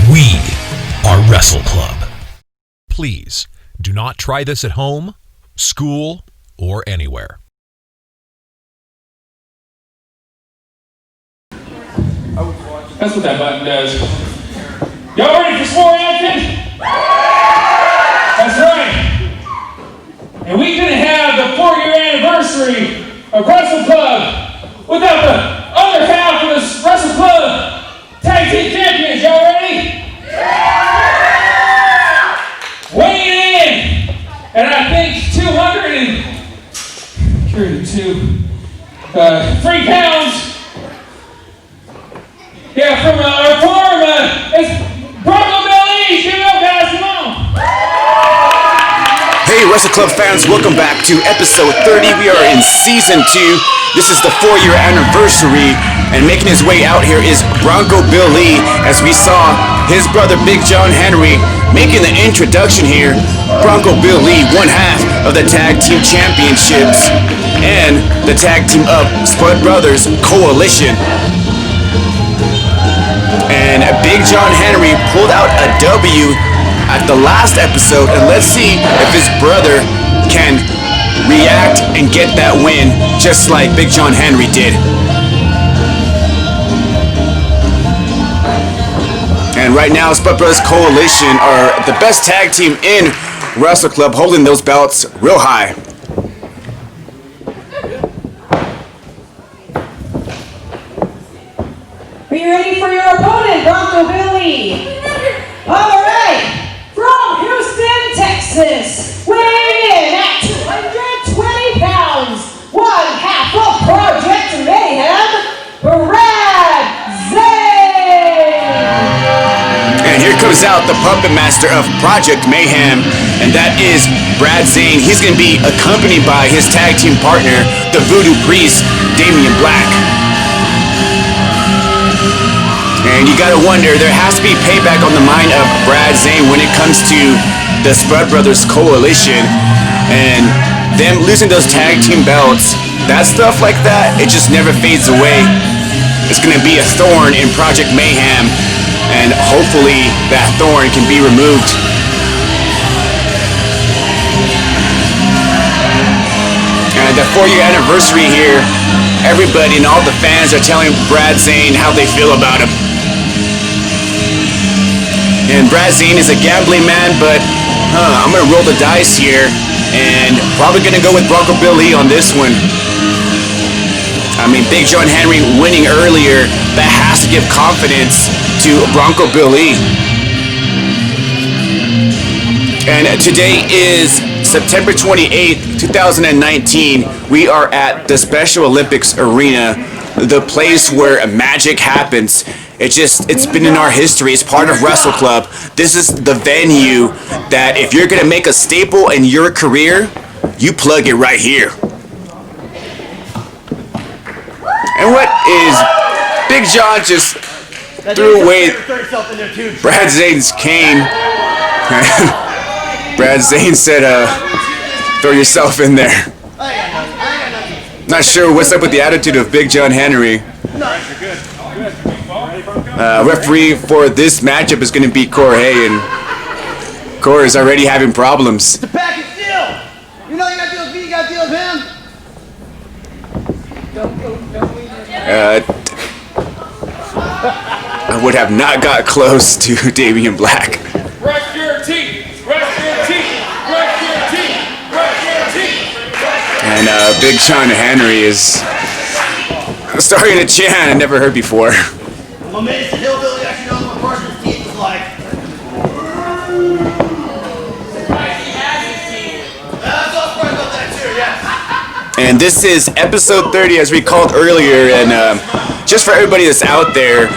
We are Wrestle Club. Please do not try this at home, school, or anywhere. That's what that button does. Y'all ready for sport action? That's right. And we couldn't have the 4-year anniversary of Wrestle Club without the other half of this Wrestle Club Tag Team Champions. Y'all ready? Yeah! Weighing in, and I think 3 pounds. Yeah, from our farm, it's Bronco Billy. Give it up, guys, come on. Hey, Wrestle Club fans, welcome back to episode 30. We are in season 2. This is the 4-year anniversary, and making his way out here is Bronco Billy, as we saw his brother Big John Henry making the introduction here. Bronco Billy, one half of the Tag Team Championships and the Tag Team of Spud Brothers Coalition. And Big John Henry pulled out a W at the last episode, and let's see if his brother can react and get that win just like Big John Henry did. And right now, Spud Brothers Coalition are the best tag team in Wrestle Club, holding those belts real high. Are you ready for your opponent, Bronco Billy? All right, from Houston, Texas, weighing in at 220 pounds, one half of Project Mayhem, Brad Zane. And here comes out the puppet master of Project Mayhem, and that is Brad Zane. He's going to be accompanied by his tag team partner, the Voodoo Priest, Damien Black. And you gotta wonder, there has to be payback on the mind of Brad Zane when it comes to the Spud Brothers Coalition and them losing those tag team belts. That stuff like that, it just never fades away. It's gonna be a thorn in Project Mayhem, and hopefully that thorn can be removed. And the 4-year anniversary here, everybody and all the fans are telling Brad Zane how they feel about him. And Brad Zane is a gambling man, but I'm going to roll the dice here and probably going to go with Bronco Billy on this one. I mean, Big John Henry winning earlier, that has to give confidence to Bronco Billy. And today is September 28th, 2019. We are at the Special Olympics Arena, the place where magic happens. It's been in our history. It's part of Wrestle Club. This is the venue that if you're going to make a staple in your career, you plug it right here. And what is Big John just threw away Brad Zane's cane. Brad Zane said, throw yourself in there. Not sure what's up with the attitude of Big John Henry. Referee for this matchup is going to be Corey, and Corey is already having problems. It's a package deal! You know you got to deal with me, you got to deal with him! I would have not got close to Damien Black. Brush your teeth! Big John Henry is starting a chant I never heard before. I'm amazed the hillbilly actually knows what brushing his teeth is like. And this is episode 30, as we called earlier. And just for everybody that's out there,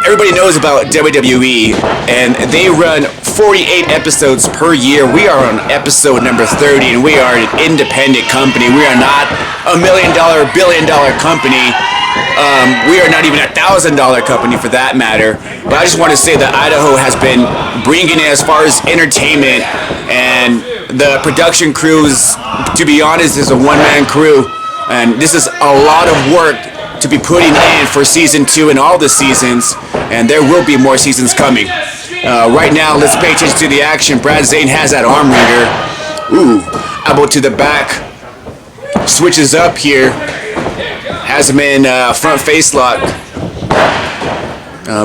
everybody knows about WWE, and they run 48 episodes per year. We are on episode number 30, and we are an independent company. We are not a $1 million, billion-dollar company. We are not even a $1,000 company for that matter. But I just want to say that Idaho has been bringing in, as far as entertainment, and the production crews, to be honest, is a one-man crew, and this is a lot of work to be putting in for season 2 and all the seasons, and there will be more seasons coming. Right now, let's pay attention to the action. Brad Zane has that arm wringer. Ooh, elbow to the back. Switches up here. Has him in front face lock.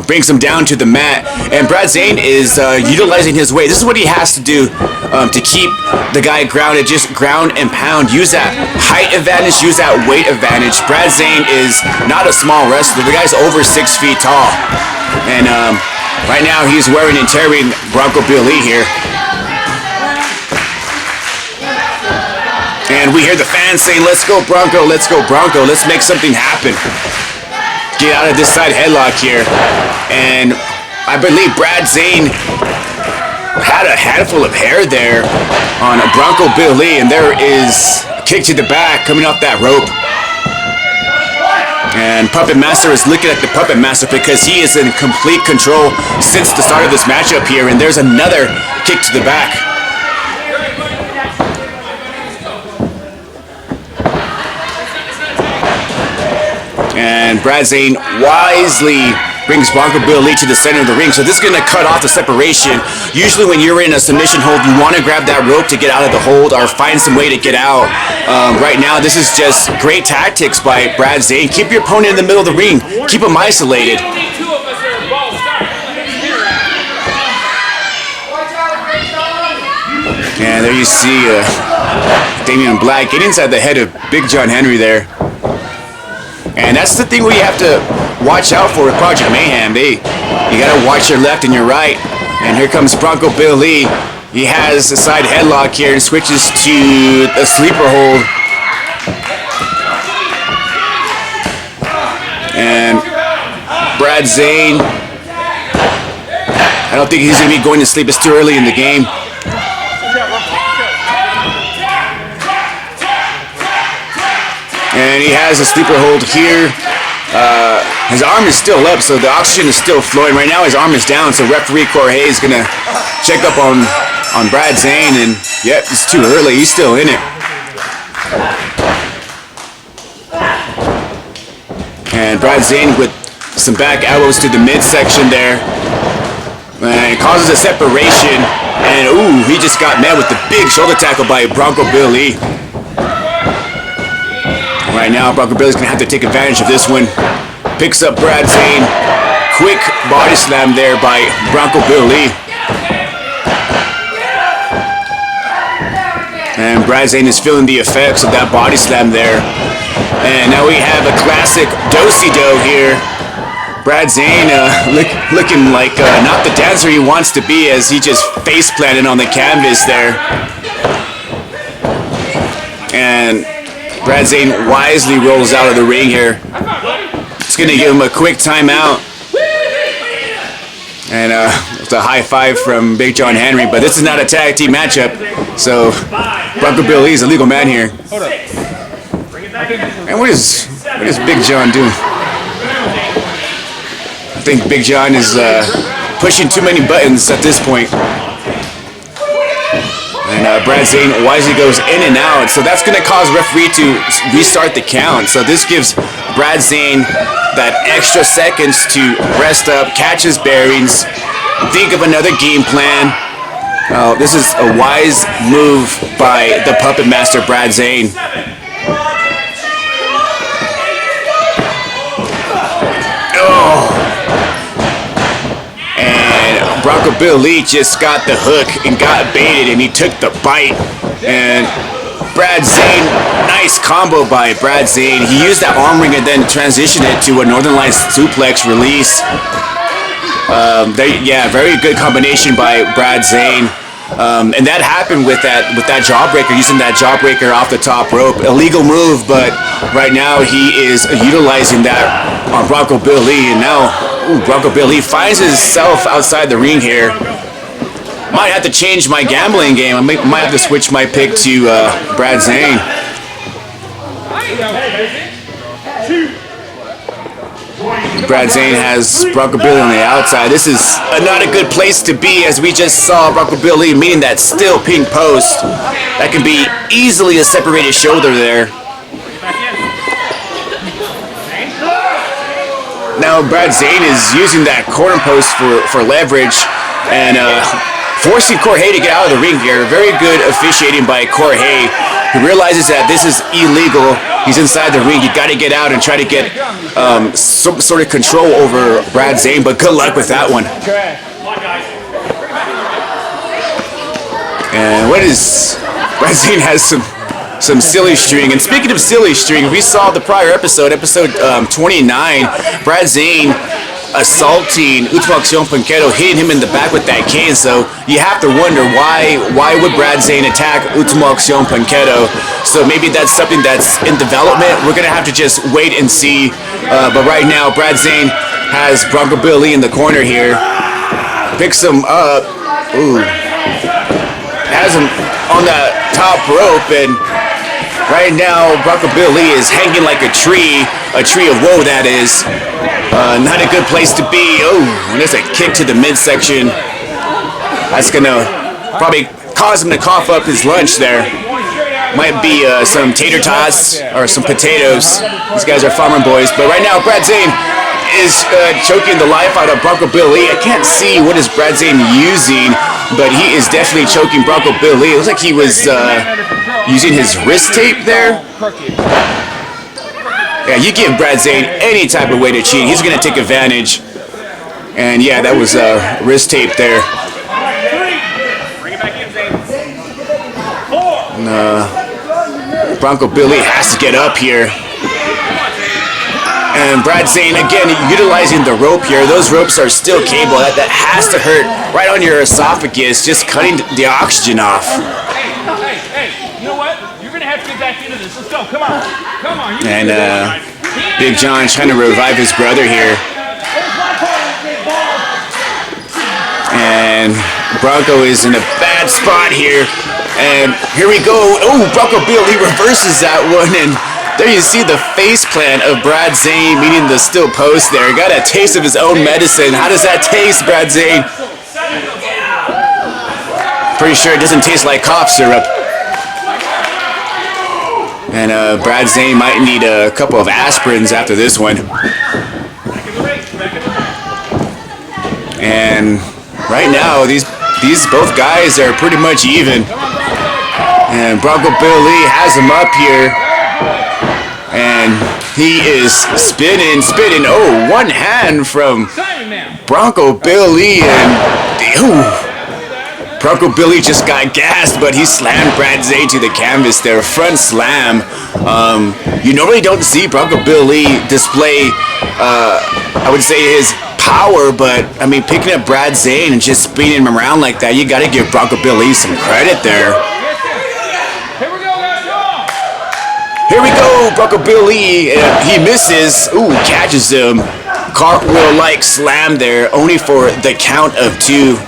Brings him down to the mat, and Brad Zane is utilizing his weight. This is what he has to do to keep the guy grounded. Just ground and pound. Use that height advantage. Use that weight advantage. Brad Zane is not a small wrestler. The guy's over 6 feet tall, and right now he's wearing and tearing Bronco Billy here. And we hear the fans saying, "Let's go Bronco! Let's go Bronco! Let's make something happen." Get out of this side headlock here. And I believe Brad Zane had a handful of hair there on Bronco Billy, and there is a kick to the back coming off that rope. And Puppet Master is looking at the Puppet Master because he is in complete control since the start of this matchup here, and there's another kick to the back. And Brad Zane wisely brings Bronco Billy to the center of the ring. So this is going to cut off the separation. Usually when you're in a submission hold, you want to grab that rope to get out of the hold or find some way to get out. Right now, this is just great tactics by Brad Zane. Keep your opponent in the middle of the ring. Keep him isolated. And there you see Damien Black get inside the head of Big John Henry there. And that's the thing we have to watch out for with Project Mayhem. You gotta watch your left and your right. And here comes Bronco Billy. He has a side headlock here and switches to a sleeper hold. And Brad Zane, I don't think he's gonna be going to sleep. It's too early in the game. And he has a sleeper hold here. His arm is still up, so the oxygen is still flowing. Right now his arm is down, so referee Corey is going to check up on Brad Zane. And yep, it's too early. He's still in it. And Brad Zane with some back elbows to the midsection there. And it causes a separation. And ooh, he just got met with the big shoulder tackle by Bronco Billy. Right now, Bronco Billy's going to have to take advantage of this one. Picks up Brad Zane. Quick body slam there by Bronco Billy. And Brad Zane is feeling the effects of that body slam there. And now we have a classic do-si-do here. Brad Zane looking like not the dancer he wants to be as he just face planted on the canvas there. And Brad Zane wisely rolls out of the ring here. It's going to give him a quick timeout. And it's a high five from Big John Henry, but this is not a tag team matchup. So Bronco Billy is a legal man here. And what is Big John doing? I think Big John is pushing too many buttons at this point. And Brad Zane wisely goes in and out. So that's going to cause referee to restart the count. So this gives Brad Zane that extra seconds to rest up, catch his bearings, think of another game plan. This is a wise move by the Puppet Master, Brad Zane. Bronco Billy just got the hook and got baited, and he took the bite. And Brad Zane, nice combo by Brad Zane. He used that arm ring and then transitioned it to a Northern Lights suplex release. Very good combination by Brad Zane. And that happened with that jawbreaker, using that jawbreaker off the top rope. Illegal move, but right now he is utilizing that on Bronco Bill Lee. And now Bronco Bill Lee finds himself outside the ring here. Might have to change my gambling game. I might have to switch my pick to Brad Zane. Brad Zane has Bronco Billy on the outside. This is not a good place to be, as we just saw Bronco Billy meeting that steel pink post. That can be easily a separated shoulder there. Now Brad Zane is using that corner post for leverage and forcing Jorge to get out of the ring here. Very good officiating by Jorge. He realizes that this is illegal. He's inside the ring. You got to get out and try to get some sort of control over Brad Zane, but good luck with that one. And Brad Zane has some silly string. And speaking of silly string, we saw the prior episode 29, Brad Zane assaulting Ultimo Acción Punquero, hitting him in the back with that cane. So you have to wonder why would Brad Zane attack Ultimo Acción Punquero? So maybe that's something that's in development. We're gonna have to just wait and see. But right now, Brad Zane has Bronco Bill Lee in the corner here. Picks him up. Has him on the top rope, and right now Bronco Bill Lee is hanging like a tree of woe, that is. Not a good place to be. And there's a kick to the midsection. That's gonna probably cause him to cough up his lunch there. Might be some tater tots or some potatoes. These guys are farmer boys. But right now, Brad Zane is choking the life out of Bronco Bill Lee. I can't see what is Brad Zane using, but he is definitely choking Bronco Bill Lee. It looks like he was using his wrist tape there. Yeah, you give Brad Zane any type of way to cheat, he's going to take advantage. And yeah, that was wrist tape there. Bronco Bill Lee has to get up here. And Brad Zane, again, utilizing the rope here. Those ropes are still cable. That has to hurt right on your esophagus, just cutting the oxygen off. Hey, you know what? You're going to have to get back into this. Let's go. Come on. And Big John trying to revive his brother here. And Bronco is in a bad spot here. And here we go. Bronco Bill Lee reverses that one. And there you see the face plant of Brad Zane meeting the steel post there. Got a taste of his own medicine. How does that taste, Brad Zane? Pretty sure it doesn't taste like cough syrup. And Brad Zane might need a couple of aspirins after this one. And right now, these both guys are pretty much even. And Bronco Bill Lee has him up here. And he is spinning. One hand from Bronco Bill Lee. And Bronco Bill Lee just got gassed, but he slammed Brad Zane to the canvas there. Front slam. You normally don't see Bronco Bill Lee display, I would say, his power, but I mean, picking up Brad Zane and just spinning him around like that, you got to give Bronco Bill Lee some credit there. Here we go, Bronco Bill Lee. He misses. Catches him. Cartwheel-like slam there, only for the count of 2.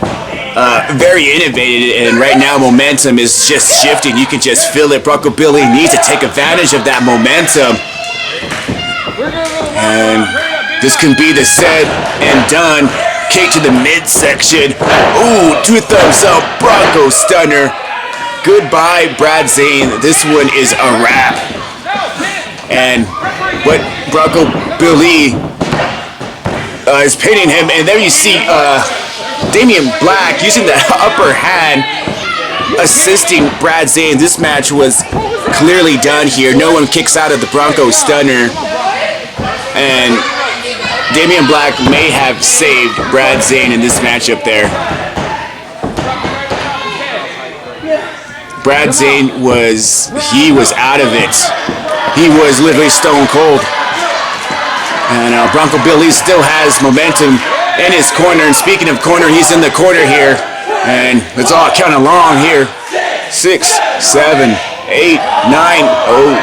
Very innovative, and right now momentum is just shifting. You can just feel it. Bronco Bill Lee needs to take advantage of that momentum. And this can be the said and done. Kick to the midsection. 2 thumbs up. Bronco stunner. Goodbye, Brad Zane. This one is a wrap. And what Bronco Bill Lee is pinning him, and there you see Damien Black using the upper hand, assisting Brad Zane. This match was clearly done here. No one kicks out of the Bronco stunner, and Damien Black may have saved Brad Zane in this matchup there. Brad Zane was out of it. He was literally stone cold. And Bronco Billy still has momentum in his corner. And speaking of corner, he's in the corner here. And let's all count along here. 6, 7, 8, 9. Oh,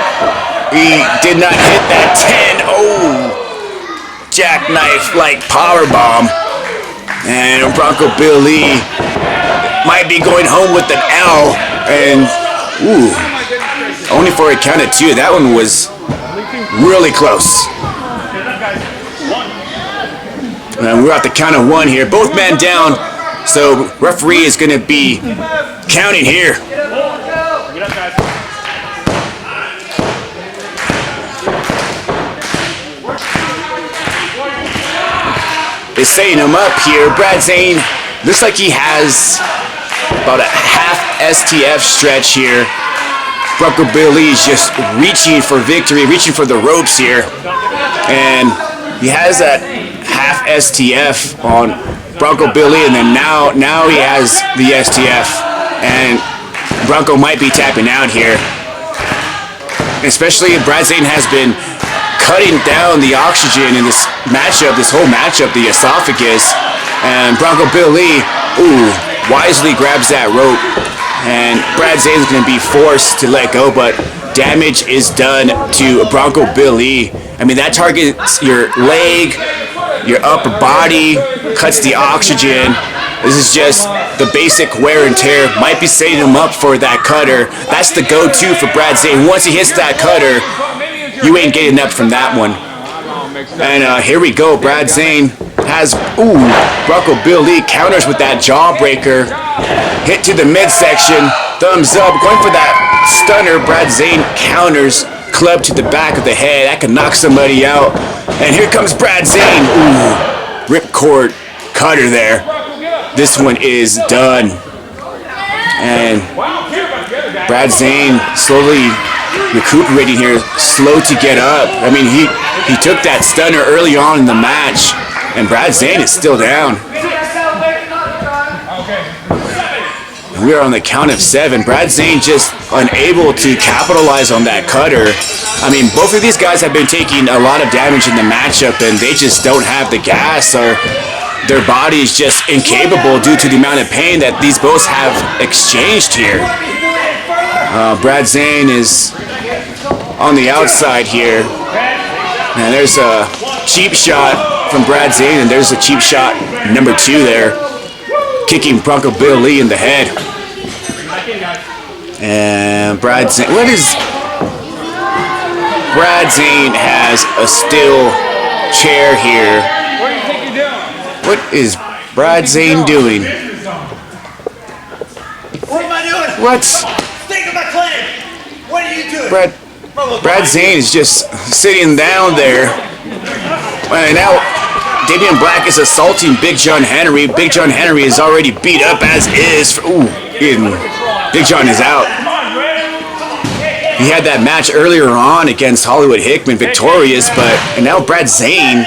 he did not hit that 10. Oh, jackknife like power bomb. And Bronco Billy might be going home with an L. And ooh, only for a count of 2. That one was really close. And we're at the count of 1 here. Both men down. So referee is going to be counting here. Is setting him up here. Brad Zane looks like he has about a half STF stretch here. Bronco Billy is just reaching for victory, reaching for the ropes here. And he has that half STF on Bronco Billy, and then now he has the STF. And Bronco might be tapping out here. Especially Brad Zane has been cutting down the oxygen in this matchup, this whole matchup, the esophagus. And Bronco Billy, wisely grabs that rope. And Brad Zane's going to be forced to let go, but damage is done to Bronco Billy. I mean, that targets your leg, your upper body, cuts the oxygen. This is just the basic wear and tear. Might be setting him up for that cutter. That's the go-to for Brad Zane. Once he hits that cutter, you ain't getting up from that one. And here we go. Brad Zane has, Bronco Billy counters with that jawbreaker. Hit to the midsection. Thumbs up. Going for that stunner. Brad Zane counters. Club to the back of the head. That could knock somebody out. And here comes Brad Zane. Ripcord cutter there. This one is done. And Brad Zane slowly recuperating here, slow to get up. I mean, he took that stunner early on in the match, and Brad Zane is still down. We are on the count of 7. Brad Zane just unable to capitalize on that cutter. I mean, both of these guys have been taking a lot of damage in the matchup, and they just don't have the gas, or their body is just incapable due to the amount of pain that these both have exchanged here. Brad Zane is on the outside here. And there's a cheap shot from Brad Zane, and there's a cheap shot number 2 there, kicking Bronco Billy in the head. And Brad Zane, Brad Zane has a steel chair here. What is Brad Zane doing? What am I doing? What? Think of my claim. What are you doing? Brad Zane is just sitting down there. And now Damien Black is assaulting Big John Henry. Big John Henry is already beat up as is. Big John is out. He had that match earlier on against Hollywood Hickman, victorious, and now Brad Zane,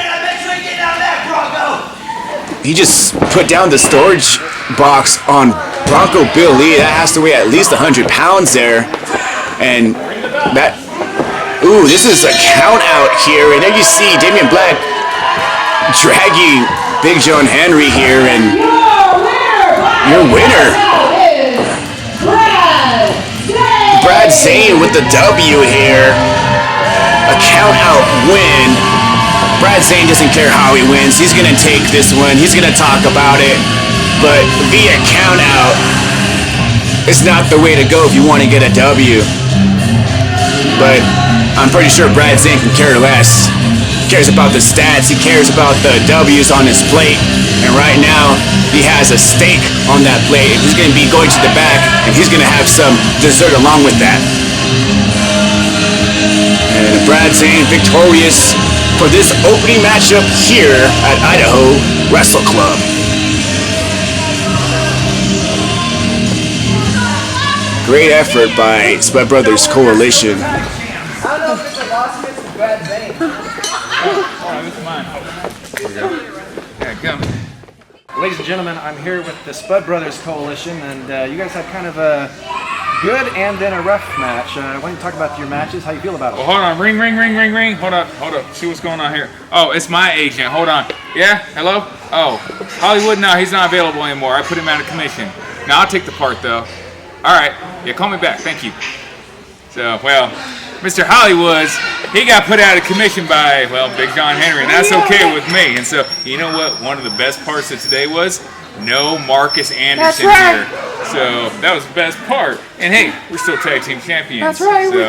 he just put down the storage box on Bronco Billy. That has to weigh at least 100 pounds there. And that, this is a count out here. And there you see Damien Black dragging Big John Henry here, and your winner, Brad Zane with the W here. A count out win. Brad Zane doesn't care how he wins. He's going to take this one. He's going to talk about it. But via count out is not the way to go if you want to get a W. But I'm pretty sure Brad Zane can care less. He cares about the stats. He cares about the W's on his plate. And right now, he has a steak on that plate. He's going to be going to the back, and he's going to have some dessert along with that. And Brad Zane victorious for this opening matchup here at Idaho Wrestle Club. Great effort by Spud Brothers Coalition. I don't know if it's a loss against Brad Zane. This is mine. Here we go. Yeah, come. Ladies and gentlemen, I'm here with the Spud Brothers Coalition, and you guys have kind of a good and then a rough match. Why don't you talk about your matches? How you feel about Well, them? hold on. Ring. Hold up. See what's going on here. Oh, it's my agent. Hold on. Yeah? Hello? Oh, Hollywood? No, he's not available anymore. I put him out of commission. Now, I'll take the part, though. All right. Yeah, call me back. Thank you. So, well, Mr. Hollywood's, he got put out of commission by, well, Big John Henry, and that's okay with me. And so, you know what? One of the best parts of today was no Marcus Anderson here. So, that was the best part. And hey, we're still tag team champions. That's right. So,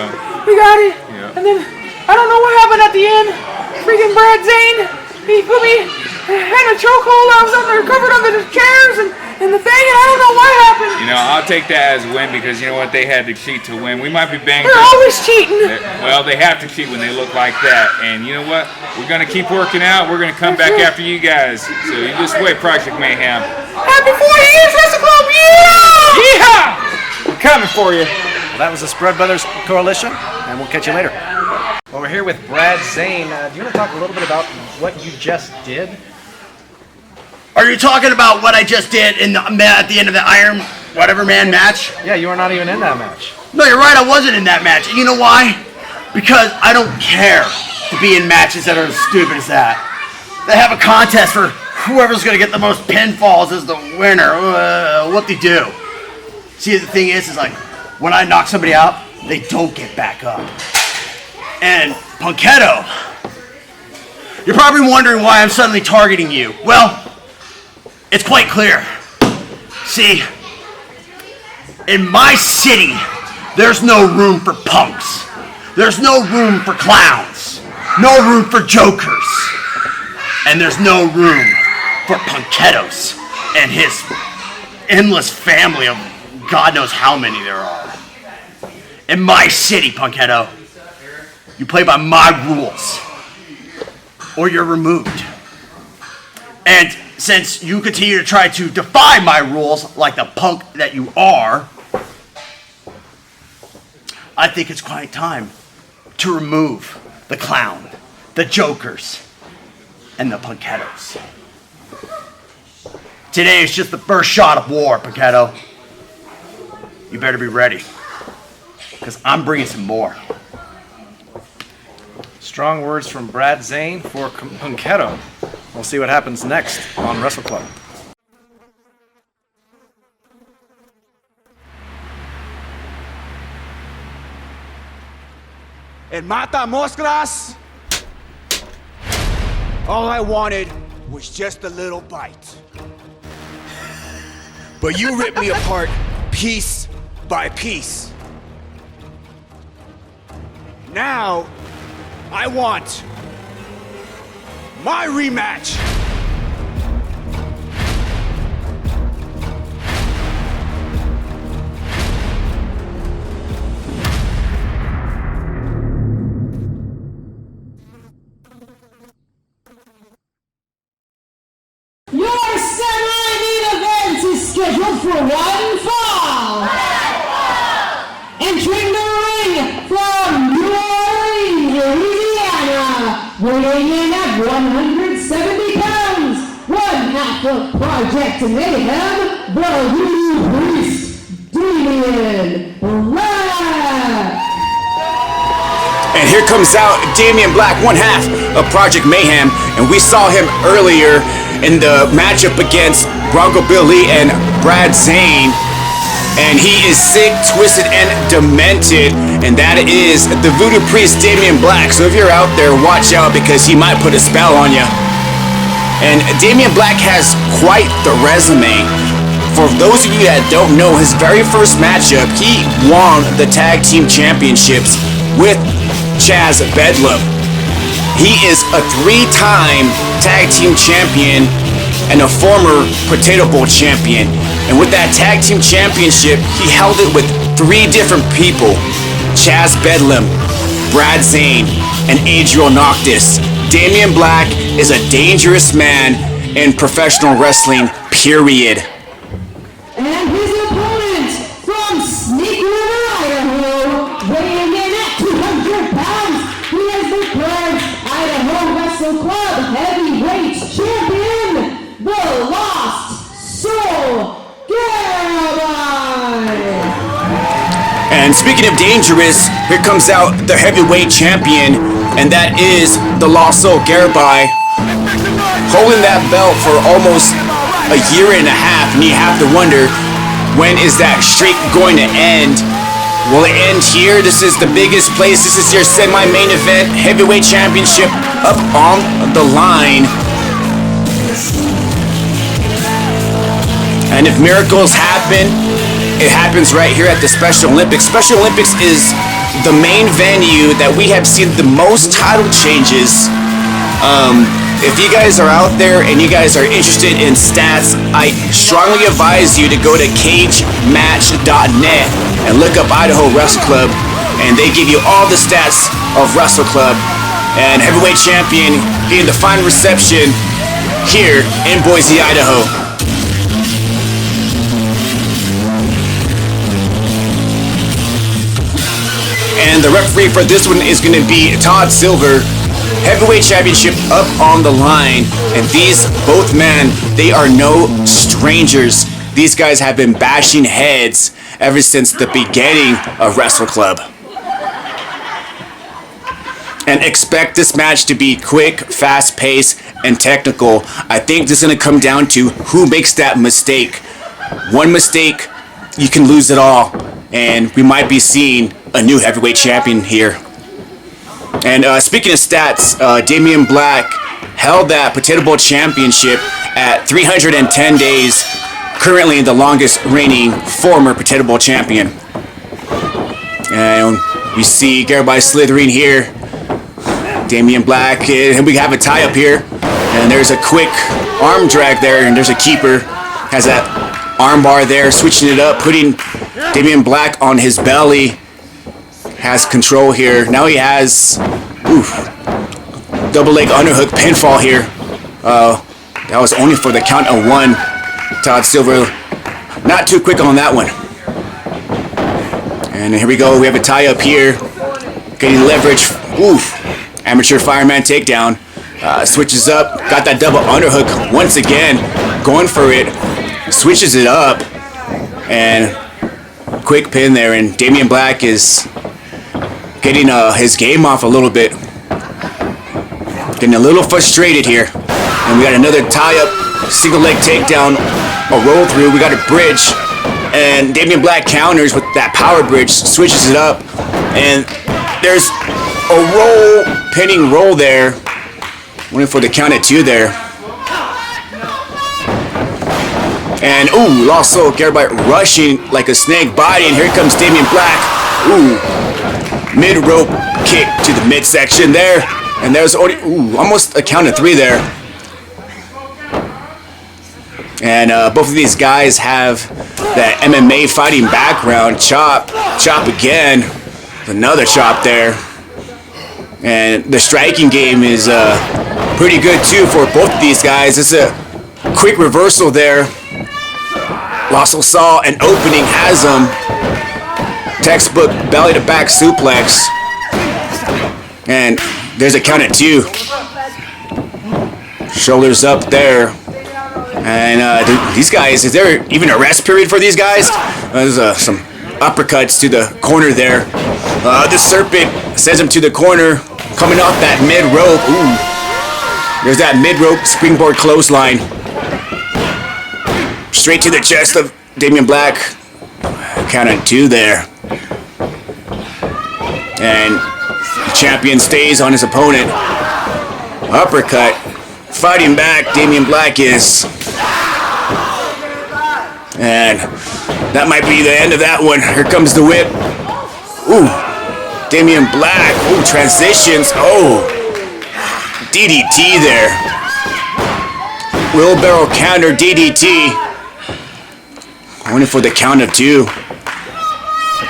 We got it. yeah. And then I don't know what happened at the end. Freaking Brad Zane, he put me in a chokehold. I was up there covered under the chairs and the thing, and I don't know what happened. You know, I'll take that as a win because you know what? They had to cheat to win. We might be banged They're up. always cheating. Well, they have to cheat when they look like that. And you know what? We're going to keep working out. We're going to come back after you guys. So you just wait, Project Mayhem. Happy 40 years, Wrestle Club! Yeah! Yeehaw! We're coming for you. Well, that was the Spread Brothers Coalition, and we'll catch you later. Well, we're here with Brad Zane. Do you want to talk a little bit about what you just did? Are you talking about what I just did at the end of the Iron Whatever Man match? Yeah, you were not even in that match. No, you're right, I wasn't in that match. And you know why? Because I don't care to be in matches that are as stupid as that. They have a contest for whoever's going to get the most pinfalls as the winner. What they do. See, the thing is like, when I knock somebody out, they don't get back up. And Punketto, you're probably wondering why I'm suddenly targeting you. Well, it's quite clear. See, in my city, there's no room for punks. There's no room for clowns. No room for jokers. And there's no room for Punkettos and his endless family of God knows how many there are. In my city, Punketto, you play by my rules, or you're removed. And since you continue to try to defy my rules like the punk that you are, I think it's quite time to remove the clown, the jokers, and the Punkettos. Today is just the first shot of war, Punketto. You better be ready, because I'm bringing some more. Strong words from Brad Zane for Punketto. We'll see what happens next on Wrestle Club. And Mata Moscras, all I wanted was just a little bite. But you ripped me apart piece by piece. Now, I want my rematch. Your semi-main event is scheduled for one fall. Entering the ring from New Orleans, Louisiana, weighing in at 170 pounds, one half of Project Mayhem, the Voodoo Priest, Damien Black. And here comes out Damien Black, one half of Project Mayhem, and we saw him earlier in the matchup against Bronco Bill Lee and Brad Zane. And he is sick, twisted, and demented. And that is the Voodoo Priest, Damien Black. So if you're out there, watch out because he might put a spell on you. And Damien Black has quite the resume. For those of you that don't know, his very first matchup, he won the Tag Team Championships with Chaz Bedlam. He is a 3-time Tag Team Champion and a former Potato Bowl champion. And with that Tag Team Championship, he held it with 3 different people. Chaz Bedlam, Brad Zane, and Adriel Noctis. Damien Black is a dangerous man in professional wrestling, period. And his opponent from Snake River, Idaho, weighing in at 200 pounds, he is the current Idaho Wrestle Club Heavyweight Champion, the Lost Soul Garibai. And speaking of dangerous, here comes out the heavyweight champion, and that is the Lost Soul Garibai, holding that belt for almost a year and a half, and you have to wonder, when is that streak going to end? Will it end here? This is the biggest place. This is your semi-main event, heavyweight championship up on the line. And if miracles happen, it happens right here at the Special Olympics. Special Olympics is the main venue that we have seen the most title changes. If you guys are out there and you guys are interested in stats, I strongly advise you to go to cagematch.net and look up Idaho Wrestle Club, and they give you all the stats of Wrestle Club. And heavyweight champion getting the fine reception here in Boise, Idaho. And the referee for this one is going to be Todd Silver. Heavyweight championship up on the line. And these both men, they are no strangers. These guys have been bashing heads ever since the beginning of Wrestle Club. And expect this match to be quick, fast-paced, and technical. I think this is going to come down to who makes that mistake. One mistake, you can lose it all. And we might be seeing a new heavyweight champion here. And speaking of stats, Damien Black held that Potato Bowl championship at 310 days, currently the longest reigning former Potato Bowl champion. And we see Garibai slithering here. Damien Black, and we have a tie up here. And there's a quick arm drag there, and there's a keeper. Has that arm bar there, switching it up, putting Damien Black on his belly. Has control here. Now he has double leg underhook pinfall here. That was only for the count of one. Todd Silver not too quick on that one. And here we go. We have a tie up here. Getting leverage. Amateur fireman takedown. Switches up. Got that double underhook once again. Going for it. Switches it up. And quick pin there. And Damien Black is getting his game off a little bit. Getting a little frustrated here. And we got another tie-up, single leg takedown, a roll through. We got a bridge. And Damien Black counters with that power bridge, switches it up. And there's a roll, pinning roll there. Waiting for the count at 2 there. And Lost Soul Garibai rushing like a snake body. And here comes Damien Black. Mid-rope kick to the midsection there. And there's already, almost a count of 3 there. And both of these guys have that MMA fighting background. Chop again. Another chop there. And the striking game is pretty good too for both of these guys. It's a quick reversal there. Lost Soul saw an opening, has him. Textbook belly to back suplex. And there's a count at 2. Shoulders up there. And these guys, is there even a rest period for these guys? There's some uppercuts to the corner there. The serpent sends him to the corner. Coming off that mid-rope. There's that mid-rope springboard clothesline. Straight to the chest of Damien Black. Count at 2 there. And the champion stays on his opponent. Uppercut. Fighting back, Damien Black is. And that might be the end of that one. Here comes the whip. Damien Black. Transitions. DDT there. Wheelbarrow counter DDT. Waiting for the count of 2.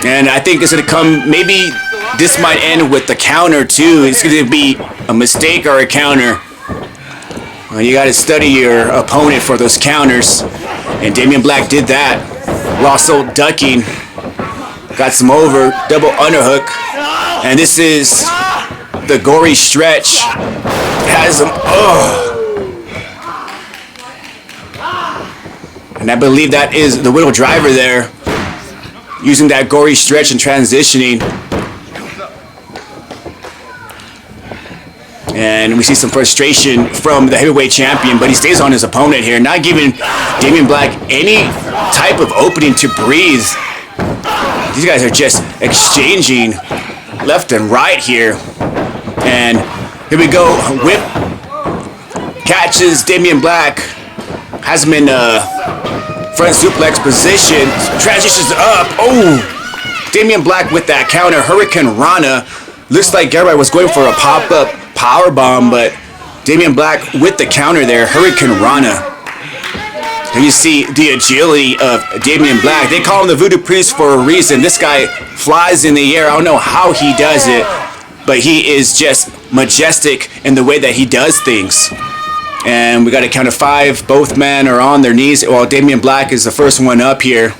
And I think it's going to come, maybe this might end with the counter too. It's going to be a mistake or a counter. You got to study your opponent for those counters. And Damien Black did that. Lost Soul ducking. Got some over. Double underhook. And this is the gory stretch. Has him. And I believe that is the Widow Driver there. using that gory stretch and transitioning. And we see some frustration from the heavyweight champion, but he stays on his opponent here, not giving Damien Black any type of opening to breathe. These guys are just exchanging left and right here. And here we go. Whip catches Damien Black. Has him in front suplex position. Transitions up. Oh! Damien Black with that counter. Hurricane Rana. Looks like Garibai was going for a pop-up power bomb, but Damien Black with the counter there. Hurricane Rana. And you see the agility of Damien Black. They call him the Voodoo Priest for a reason. This guy flies in the air. I don't know how he does it, but he is just majestic in the way that he does things. And we got a count of 5. Both men are on their knees. Well, Damien Black is the first one up here.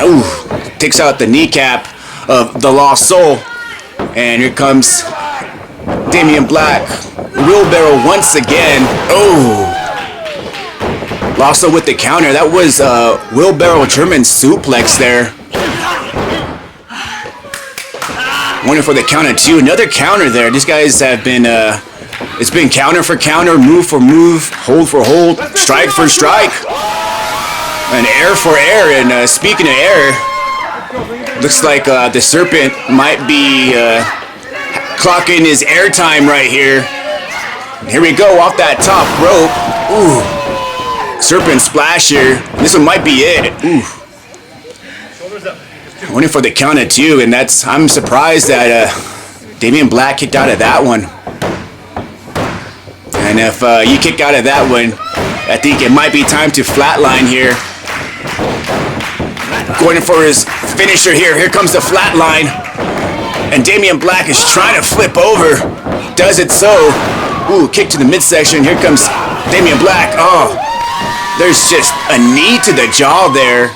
Ooh, takes out the kneecap of the Lost Soul. And here comes Damien Black. Wheelbarrow once again. Oh! Lost Soul with the counter. That was a wheelbarrow German suplex there. Waiting for the counter too. Another counter there. These guys have been, it's been counter for counter, move for move, hold for hold, strike for strike, and air for air. And speaking of air, looks like the Serpent might be clocking his airtime right here. Here we go off that top rope. Ooh, Serpent splasher. This one might be it. Ooh. Waiting for the counter too, and I'm surprised that Damien Black kicked out of that one. And if you kick out of that one, I think it might be time to flatline here. Going for his finisher here. Here comes the flatline. And Damien Black is trying to flip over. Does it so. Ooh, kick to the midsection. Here comes Damien Black. Oh, there's just a knee to the jaw there.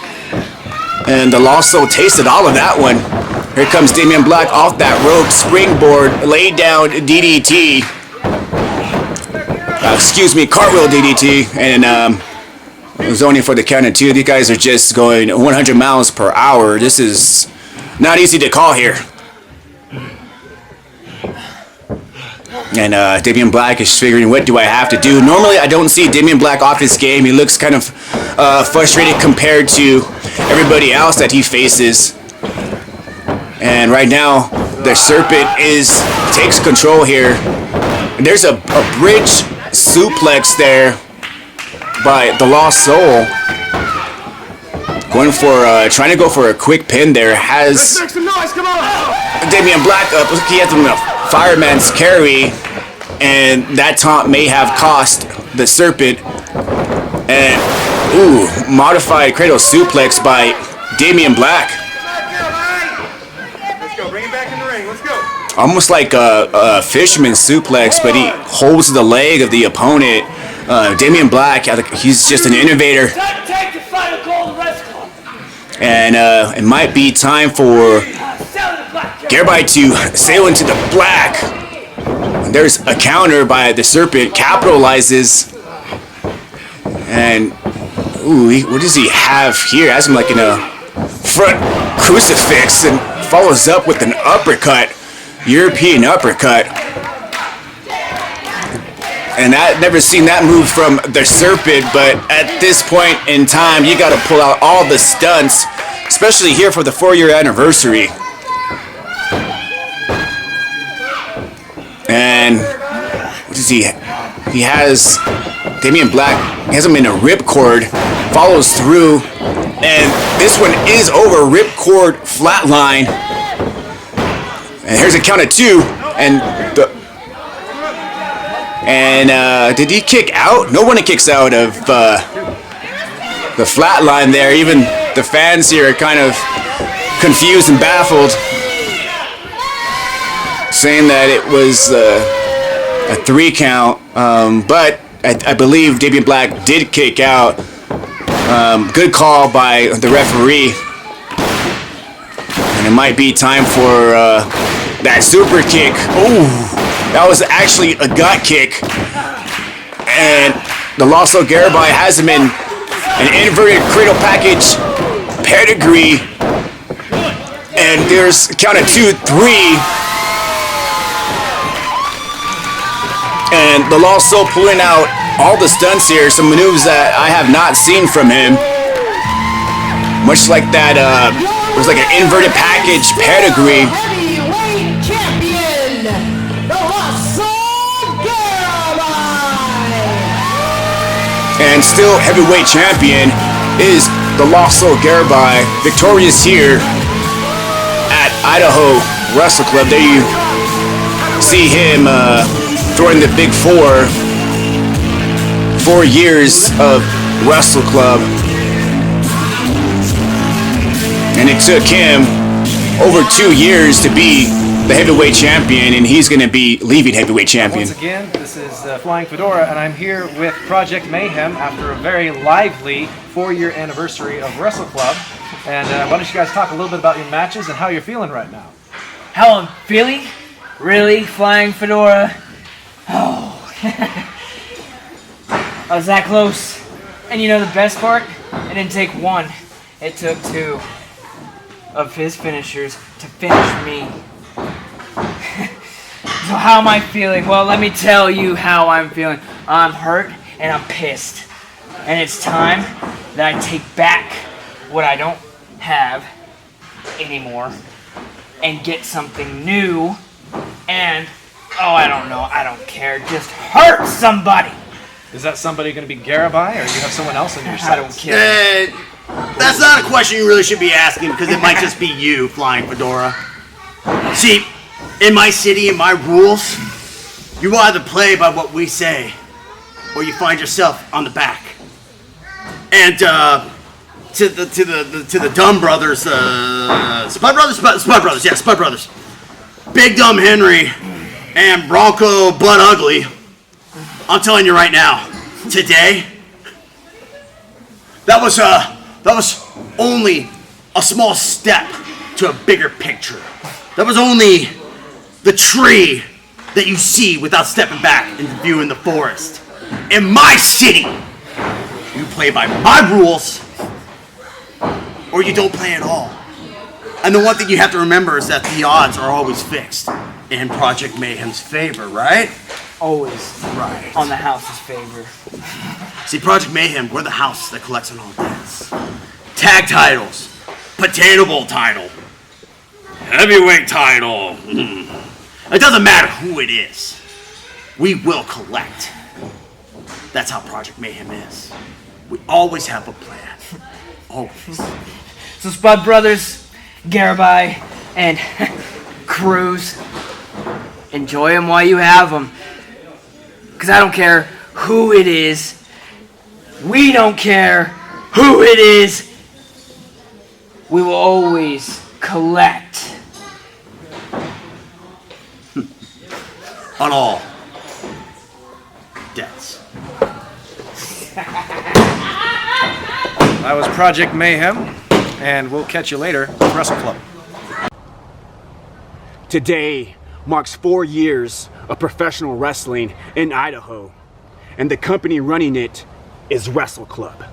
And the Lost Soul tasted all of that one. Here comes Damien Black off that rope. Springboard, laid down DDT. Cartwheel DDT. And zoning for the counter too. These guys are just going 100 miles per hour. This is not easy to call here. And Damien Black is figuring, what do I have to do? Normally I don't see Damien Black off his game. He looks kind of frustrated compared to everybody else that he faces. And right now the Serpent takes control here. And there's a bridge suplex there by the Lost Soul. Going for trying to go for a quick pin there. Has Damien Black up. Look, he has him in a fireman's carry, and that taunt may have cost the Serpent. And ooh, modified cradle suplex by Damien Black. Let's go. Bring him back in the ring. Let's go. Almost like a fisherman suplex, but he holds the leg of the opponent. Damien Black, he's just an innovator. And it might be time for Garibai to sail into the black. There's a counter by the Serpent, capitalizes. And ooh, what does he have here? Has him like in a front crucifix and follows up with an uppercut, European uppercut. And I've never seen that move from the Serpent, but at this point in time, you got to pull out all the stunts, especially here for the 4-year anniversary. And what does he? He has Damien Black. He has him in a ripcord, follows through, and this one is over. Ripcord flatline. And here's a count of 2, and did he kick out? No one kicks out of the flat line there. Even the fans here are kind of confused and baffled, saying that it was a 3 count. But I believe Damien Black did kick out. Good call by the referee. And it might be time for that super kick. Ooh. That was actually a gut kick. And the Lost Soul Garibai has him in an inverted cradle package pedigree. And there's count of 2, 3. And the Lost Soul pulling out all the stunts here, some moves that I have not seen from him. Much like that, it was like an inverted package pedigree. Heavyweight champion, the Lost Soul Garibai. And still heavyweight champion is the Lost Soul Garibai, victorious here at Idaho Wrestle Club. There you see him throwing the big 4. 4 years of Wrestle Club. And it took him over 2 years to be the heavyweight champion, and he's going to be leaving heavyweight champion. Once again, this is Flying Fedora, and I'm here with Project Mayhem after a very lively 4-year anniversary of Wrestle Club. And why don't you guys talk a little bit about your matches and how you're feeling right now? How I'm feeling? Really, Flying Fedora? Oh. I was that close. And you know the best part? It didn't take 1. It took 2 of his finishers to finish me. So how am I feeling? Well, let me tell you how I'm feeling. I'm hurt and I'm pissed. And it's time that I take back what I don't have anymore and get something new and, oh, I don't know, I don't care, just hurt somebody. Is that somebody going to be Garibai, or you have someone else in your sights? I don't care. That's not a question you really should be asking, because it might just be you, Flying Fedora. See, in my city, in my rules, you either play by what we say, or you find yourself on the back. And to the Dumb Brothers, Spud Brothers. Big Dumb Henry and Bronco Blood Ugly. I'm telling you right now, today, that was only a small step to a bigger picture. That was only the tree that you see without stepping back and viewing the forest. In my city, you play by my rules, or you don't play at all. And the one thing you have to remember is that the odds are always fixed in Project Mayhem's favor, right? Always Right. on the house's favor. See, Project Mayhem, we're the house that collects on all debts. Tag titles, Potato Bowl title, heavyweight title. It doesn't matter who it is. We will collect. That's how Project Mayhem is. We always have a plan. Always. So Spud Brothers, Garibai, and Cruz, enjoy them while you have them. Because I don't care who it is. We don't care who it is. We will always collect. On all debts. That was Project Mayhem, and we'll catch you later at Wrestle Club. Today marks 4 years of professional wrestling in Idaho, and the company running it is Wrestle Club.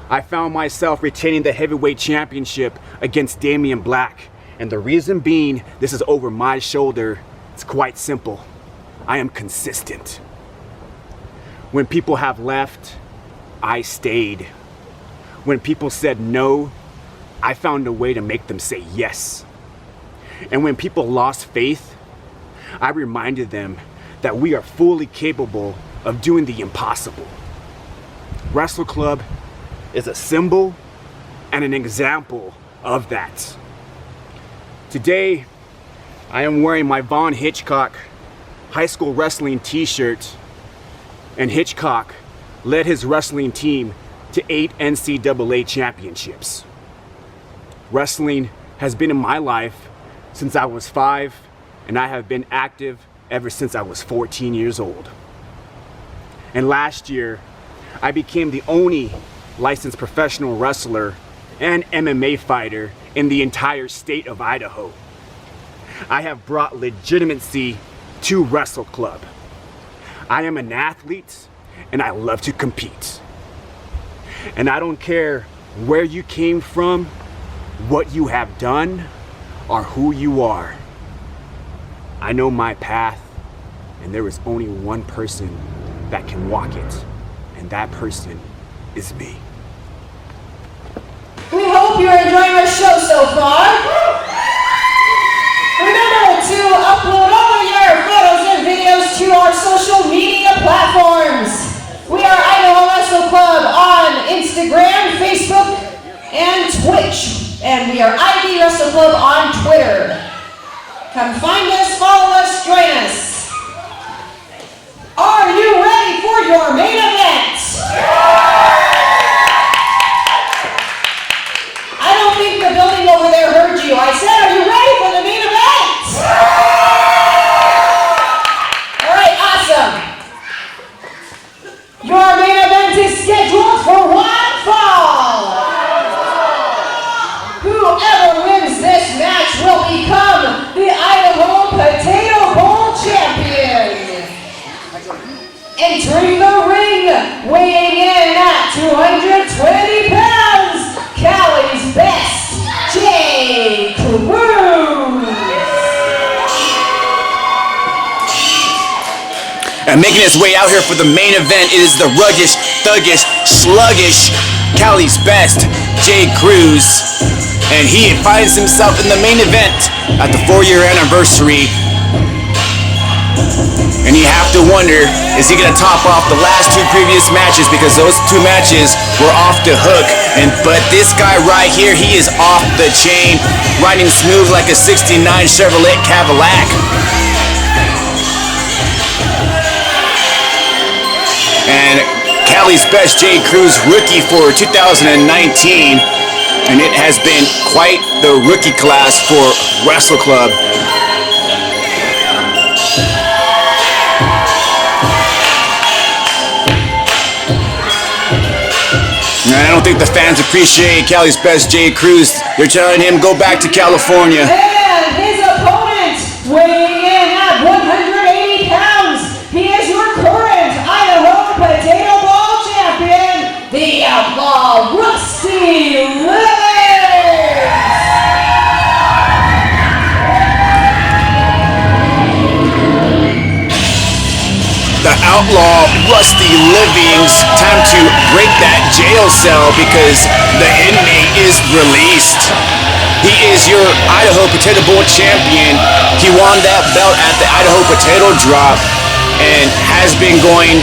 I found myself retaining the heavyweight championship against Damien Black, and the reason being this is over my shoulder. It's quite simple. I am consistent. When people have left, I stayed. When people said no, I found a way to make them say yes. And when people lost faith, I reminded them that we are fully capable of doing the impossible. Wrestle Club is a symbol and an example of that. Today, I am wearing my Von Hitchcock high school wrestling t-shirt, and Hitchcock led his wrestling team to 8 NCAA championships. Wrestling has been in my life since I was 5, and I have been active ever since I was 14 years old. And last year, I became the only licensed professional wrestler and MMA fighter in the entire state of Idaho. I have brought legitimacy to Wrestle Club. I am an athlete and I love to compete. And I don't care where you came from, what you have done, or who you are. I know my path, and there is only one person that can walk it, and that person is me. We hope you're enjoying our show so far. Remember to upload all of your photos and videos to our social media platforms. We are Idaho Wrestle Club on Instagram, Facebook, and Twitch. And we are ID Wrestle Club on Twitter. Come find us, follow us, join us. Are you ready for your main event? I don't think the building over there heard you. I said, are you ready for the main event? All right, awesome. Your main event is scheduled for one fall. Whoever wins this match will become the Idaho Potato Bowl champion. Entering the ring, weighing in at 220 pounds, Cali's best, Jay Cruz. And making his way out here for the main event is the ruggish, thuggish, sluggish, Cali's best, Jay Cruz. And he finds himself in the main event at the 4-year anniversary. And you have to wonder, is he going to top off the last 2 previous matches? Because those 2 matches were off the hook. But this guy right here, he is off the chain, riding smooth like a 69 Chevrolet Cadillac. And Cali's best, Jay Cruz, rookie for 2019. And it has been quite the rookie class for Wrestle Club. I don't think the fans appreciate Cali's best, Jay Cruz. They're telling him, go back to California. And his opponent, weighing in at 180 pounds, he is your current Idaho Potato Bowl champion, the Outlaw Rusty Livings. The Outlaw Rusty Livings, time to break that jail cell because the inmate is released. He is your Idaho Potato Bowl champion. He won that belt at the Idaho Potato Drop and has been going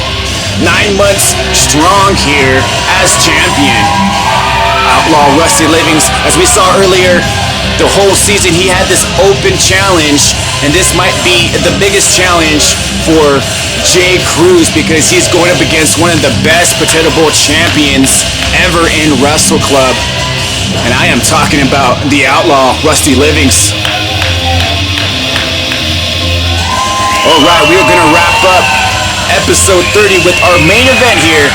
9 months strong here as champion. Outlaw Rusty Livings, as we saw earlier, the whole season he had this open challenge, and this might be the biggest challenge for Jay Cruz because he's going up against one of the best Potato Bowl champions ever in Wrestle Club. And I am talking about the Outlaw Rusty Livings. Alright, we're going to wrap up episode 30 with our main event here.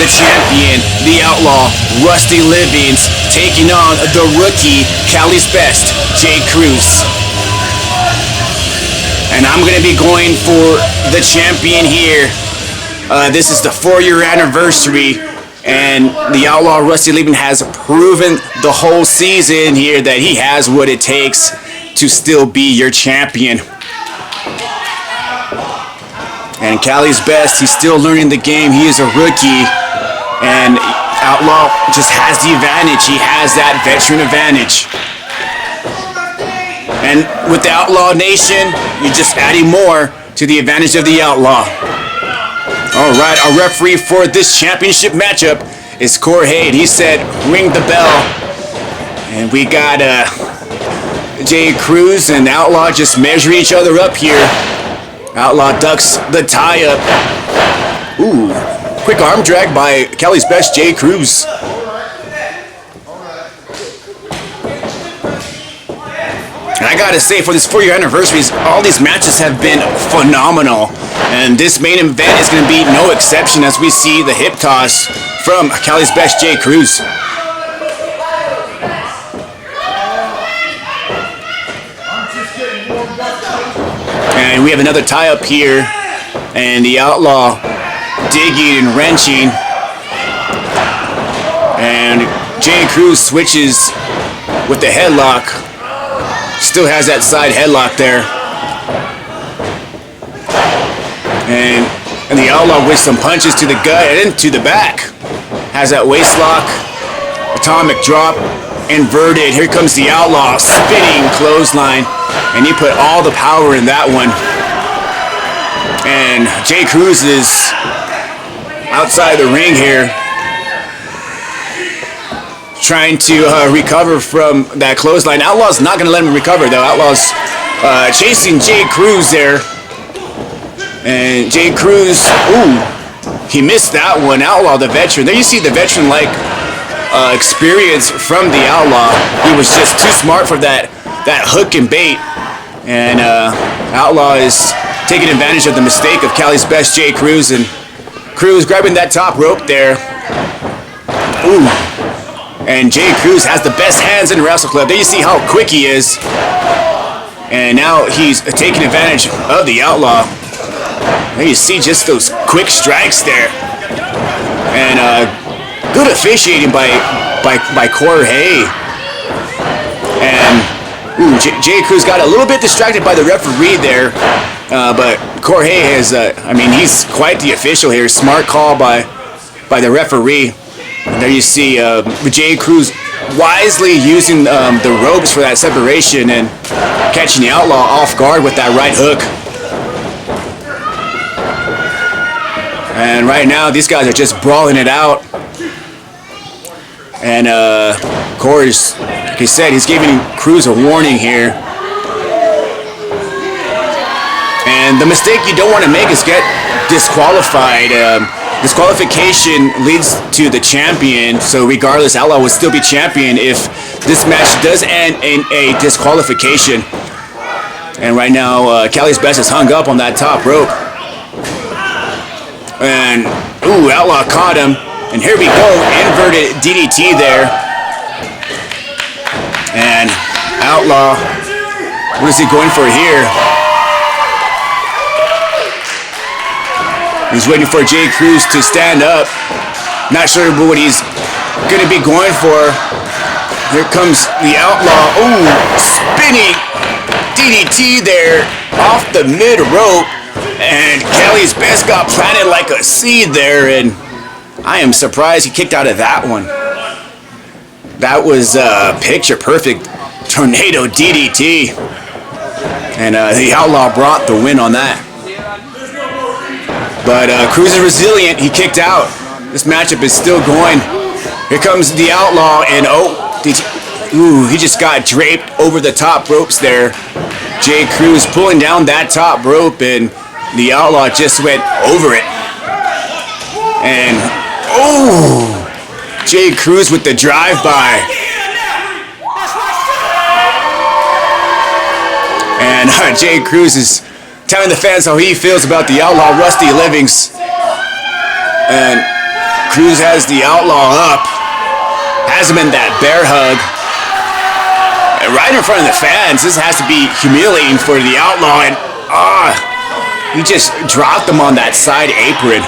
The champion, the Outlaw Rusty Livings, taking on the rookie, Cali's best, Jay Cruz. And I'm going to be going for the champion here. This is the 4-year anniversary, and the Outlaw Rusty Livings has proven the whole season here that he has what it takes to still be your champion. And Cali's best, he's still learning the game. He is a rookie, and Outlaw just has the advantage. He has that veteran advantage. And with the Outlaw Nation, you're just adding more to the advantage of the Outlaw. Alright, our referee for this championship matchup is Corey. He said, ring the bell. And we got Jay Cruz and Outlaw just measure each other up here. Outlaw ducks the tie-up. Ooh, quick arm drag by Cali's best, Jay Cruz. And I gotta say, for this 4-year anniversary, all these matches have been phenomenal. And this main event is gonna be no exception as we see the hip toss from Cali's best, Jay Cruz. And we have another tie-up here. And the Outlaw digging and wrenching. And Jay Cruz switches with the headlock. Still has that side headlock there. And the Outlaw with some punches to the gut and to the back. Has that waist lock. Atomic drop. Inverted. Here comes the Outlaw. Spinning clothesline. And he put all the power in that one. And Jay Cruz is outside the ring here, trying to recover from that clothesline. Outlaw's not going to let him recover, though. Outlaw's chasing Jay Cruz there. And Jay Cruz, ooh, he missed that one. Outlaw, the veteran. There you see the veteran-like experience from the Outlaw. He was just too smart for that hook and bait. And Outlaw is taking advantage of the mistake of Cali's best, Jay Cruz. And Cruz grabbing that top rope there. Ooh. And Jay Cruz has the best hands in the Wrestle Club. There you see how quick he is. And now he's taking advantage of the Outlaw. There you see just those quick strikes there. And good officiating by Jorge. And ooh, Jay Cruz got a little bit distracted by the referee there. But Jorge has, he's quite the official here. Smart call by the referee. And there you see Jay Cruz wisely using the ropes for that separation and catching the Outlaw off guard with that right hook. And right now, these guys are just brawling it out. And Corey's, like he said, he's giving Cruz a warning here. And the mistake you don't want to make is get disqualified. Disqualification leads to the champion, so regardless, Outlaw will still be champion if this match does end in a disqualification. And right now, Cali's best is hung up on that top rope. And, ooh, Outlaw caught him. And here we go, inverted DDT there. And Outlaw, what is he going for here? He's waiting for Jay Cruz to stand up. Not sure what he's going to be going for. Here comes the Outlaw. Ooh, spinning DDT there off the mid rope. And Kelly's best got planted like a seed there. And I am surprised he kicked out of that one. That was picture perfect tornado DDT. And the Outlaw brought the win on that. But Cruz is resilient. He kicked out. This matchup is still going. Here comes the Outlaw, and he just got draped over the top ropes there. Jay Cruz pulling down that top rope, and the Outlaw just went over it. And Jay Cruz with the drive-by. And Jay Cruz is telling the fans how he feels about the Outlaw, Rusty Livings. And Cruz has the Outlaw up. Has him in that bear hug. And right in front of the fans. This has to be humiliating for the Outlaw. And he just dropped him on that side apron.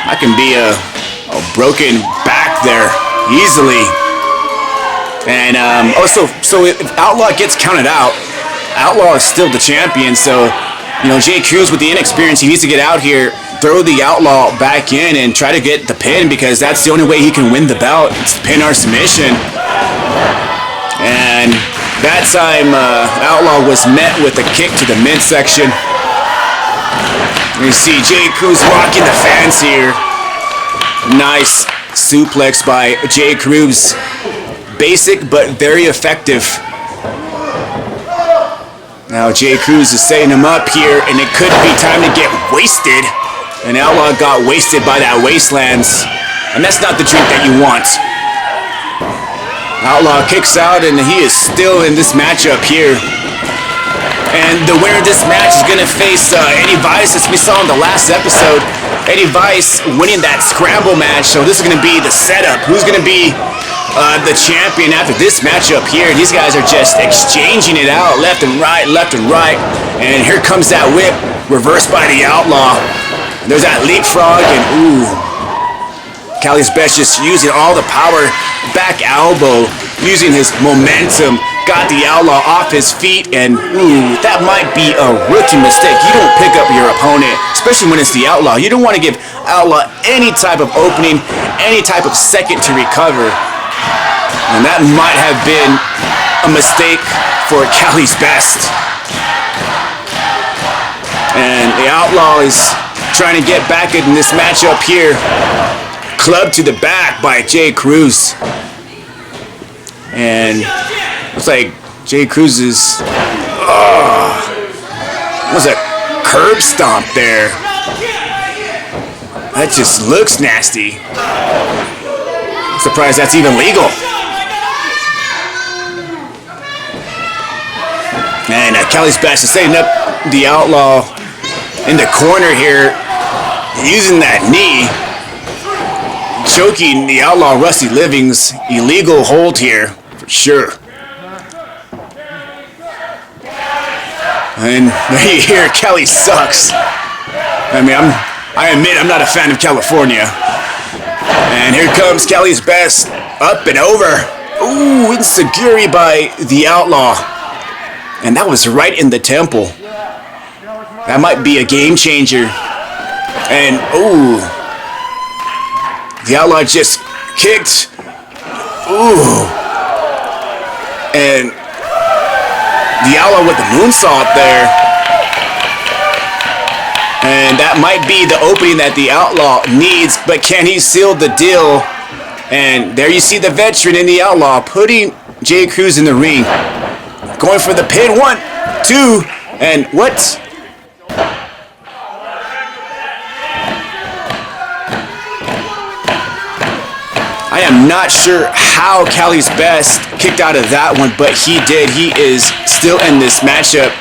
That can be a broken back there easily. And so if Outlaw gets counted out, Outlaw is still the champion, so, Jay Cruz with the inexperience, he needs to get out here, throw the Outlaw back in, and try to get the pin, because that's the only way he can win the bout. It's pin or submission. And that time, Outlaw was met with a kick to the midsection. You see Jay Cruz rocking the fans here. Nice suplex by Jay Cruz. Basic, but very effective. Now Jay Cruz is setting him up here, and it could be time to get wasted. And Outlaw got wasted by that Wastelands. And that's not the drink that you want. Outlaw kicks out, and he is still in this matchup here. And the winner of this match is going to face Eddie Vice, as we saw in the last episode. Eddie Vice winning that scramble match, so this is going to be the setup. Who's going to be the champion after this matchup here? These guys are just exchanging it out left and right, left and right. And here comes that whip, reversed by the Outlaw. There's that leapfrog, and ooh. Cail's best, just using all the power. Back elbow, using his momentum. Got the Outlaw off his feet, and ooh, that might be a rookie mistake. You don't pick up your opponent, especially when it's the Outlaw. You don't want to give Outlaw any type of opening, any type of second to recover. And that might have been a mistake for Cail's best. And the Outlaw is trying to get back in this matchup here. Club to the back by Jay Cruz. And looks like Jay Cruz is... was a curb stomp there. That just looks nasty. I'm surprised that's even legal. And Cail's best is setting up the Outlaw in the corner here, using that knee, choking the Outlaw Rusty Livings. Illegal hold here, for sure. And there you hear Cail sucks. I mean, I admit I'm not a fan of California. And here comes Cail's best, up and over. Ooh, it's a Garibai the Outlaw. And that was right in the temple. That might be a game changer. And, ooh. The Outlaw just kicked. Ooh. And the Outlaw with the moonsault there. And that might be the opening that the Outlaw needs, but can he seal the deal? And there you see the veteran in the Outlaw putting Jay Cruz in the ring. Going for the pin, 1, 2, and what? I am not sure how Cail's best kicked out of that one, but he did. He is still in this matchup.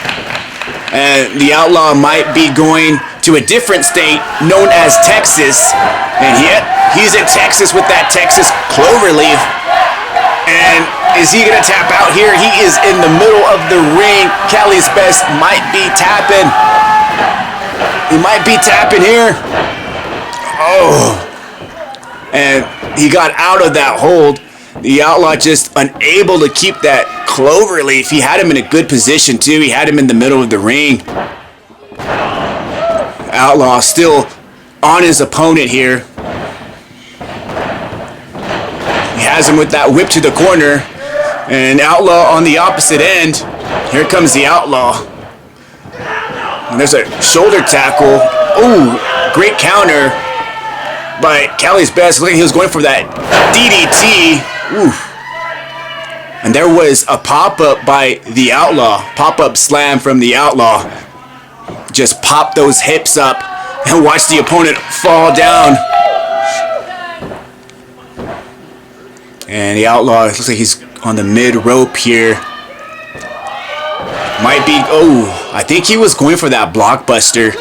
And the Outlaw might be going to a different state known as Texas. And yet, he's in Texas with that Texas cloverleaf. And is he going to tap out here? He is in the middle of the ring. Cail's best might be tapping. He might be tapping here. Oh. And he got out of that hold. The Outlaw just unable to keep that cloverleaf. He had him in a good position too. He had him in the middle of the ring. Outlaw still on his opponent here. He has him with that whip to the corner. And Outlaw on the opposite end. Here comes the Outlaw. And there's a shoulder tackle. Ooh, great counter by Cail's best. Look, he was going for that DDT. Ooh. And there was a pop-up by the Outlaw. Pop-up slam from the Outlaw. Just pop those hips up and watch the opponent fall down. And the Outlaw, looks like he's on the mid-rope here. Might be, oh, I think he was going for that blockbuster.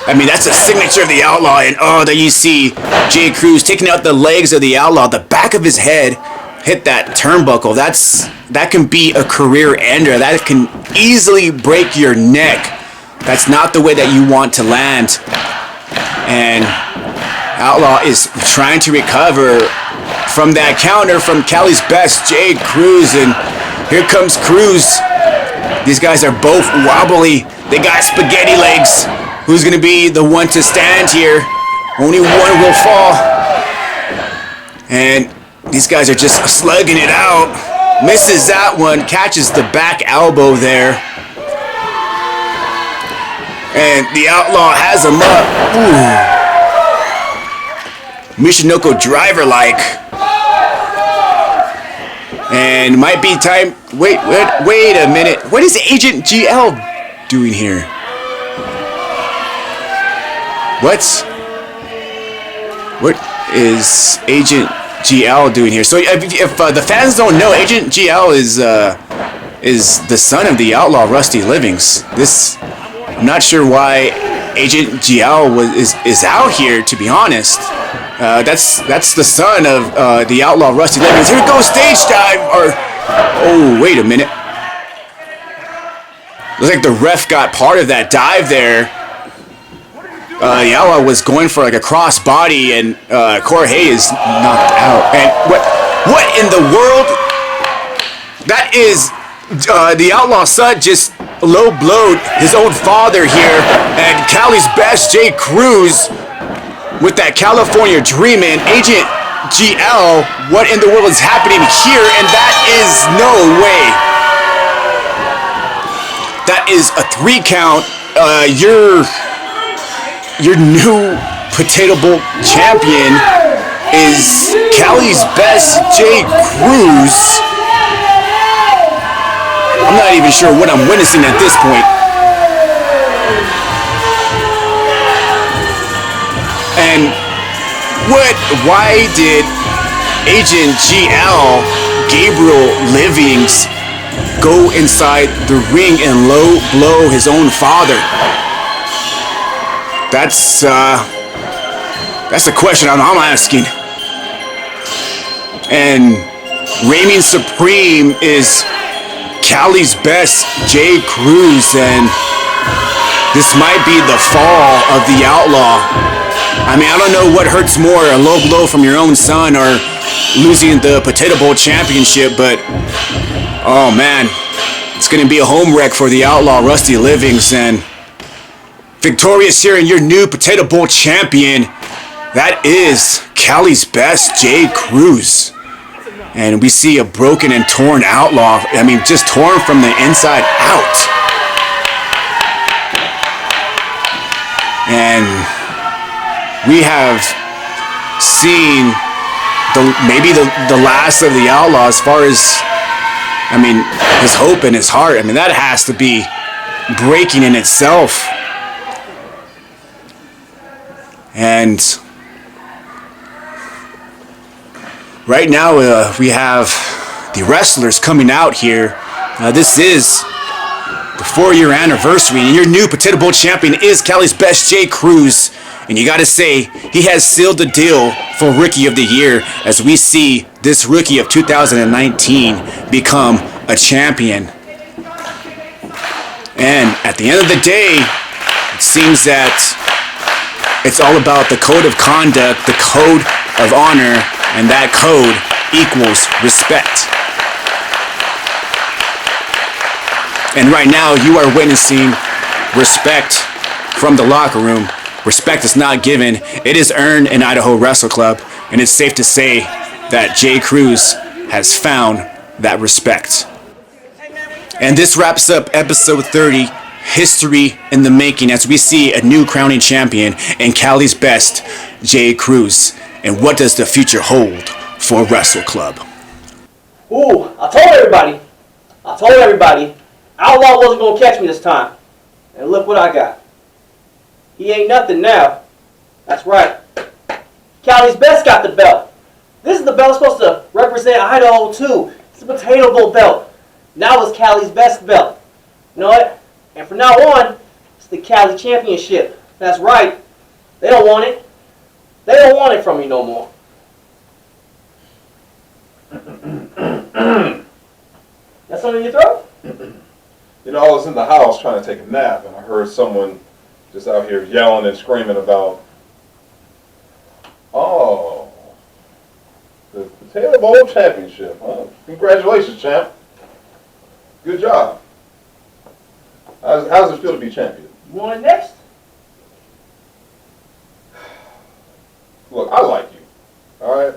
I mean, that's a signature of the Outlaw. And oh, there you see Jay Cruz taking out the legs of the Outlaw. The back of his head hit that turnbuckle. That can be a career ender. That can easily break your neck. That's not the way that you want to land. And Outlaw is trying to recover from that counter from Cail's best, Jay Cruz. And here comes Cruz. These guys are both wobbly. They got spaghetti legs. Who's going to be the one to stand here? Only one will fall. And these guys are just slugging it out. Misses that one. Catches the back elbow there. And the Outlaw has him up. Ooh. Michinoku driver-like. And might be time. Wait a minute. What is Agent GL doing here? What is Agent GL doing here? So if the fans don't know, Agent GL is the son of the Outlaw Rusty Livings. I'm not sure why Agent GL is out here, to be honest. That's the son of the Outlaw Rusty Livings. Here goes stage dive. Oh, wait a minute. Looks like the ref got part of that dive there. the Outlaw was going for like a crossbody, and Jorge is knocked out. And what in the world? That is the Outlaw's son just low blowed his own father here, and Cali's best, Jay Cruz, with that California Dreamin', Agent GL. What in the world is happening here? And that is no way. That is a 3 count. Your new Potato Bowl champion is Cali's best, Jay Cruz. I'm not even sure what I'm witnessing at this point. And why did Agent GL, Gabriel Livings, go inside the ring and low blow his own father? That's a question I'm asking. And reigning supreme is Cali's best, Jay Cruz, and this might be the fall of the Outlaw. I mean, I don't know what hurts more, a low blow from your own son or losing the Potato Bowl championship, but oh man, it's going to be a home wreck for the Outlaw, Rusty Livings, and victorious here in your new Potato Bowl champion, that is Cali's best, Jay Cruz. And we see a broken and torn Outlaw. I mean, just torn from the inside out. And we have seen maybe the last of the Outlaw as far as, I mean, his hope and his heart. I mean, that has to be breaking in itself. And right now, we have the wrestlers coming out here. This is the 4-year anniversary, and your new Potato Bowl champion is Cali's best, Jay Cruz. And you gotta say, he has sealed the deal for Rookie of the Year as we see this Rookie of 2019 become a champion. And at the end of the day, it seems that it's all about the code of conduct, the code of honor, and that code equals respect. And right now, you are witnessing respect from the locker room. Respect is not given, it is earned in Idaho Wrestle Club, and it's safe to say that Jay Cruz has found that respect. And this wraps up episode 30, History in the Making, as we see a new crowning champion in Cali's best, Jay Cruz. And what does the future hold for Wrestle Club? Ooh, I told everybody, Outlaw wasn't going to catch me this time. And look what I got. He ain't nothing now. That's right. Cali's best got the belt. This is the belt supposed to represent Idaho too. It's a Potato Bowl belt. Now it's Cali's best belt. You know what? And from now on, it's the Cali Championship. That's right. They don't want it. They don't want it from me no more. Got something in your throat? You know, I was in the house trying to take a nap, and I heard someone just out here yelling and screaming about, oh, the Potato Bowl Championship. Huh? Congratulations, champ. Good job. How does it feel to be champion? You want it next? Look, I like you, all right?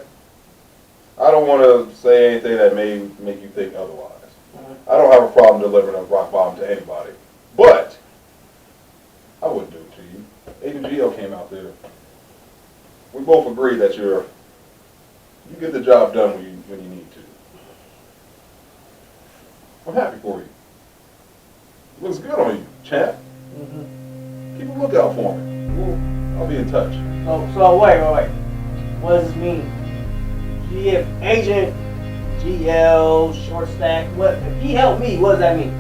I don't want to say anything that may make you think otherwise. I don't have a problem delivering a rock bottom to anybody, but I wouldn't do it to you. Agent GL came out there. We both agree that you get the job done when you need to. I'm happy for you. Looks good on you, champ. Keep a lookout for me. I'll be in touch. So wait. What does this mean? Agent GL, short stack. What? If he helped me, what does that mean?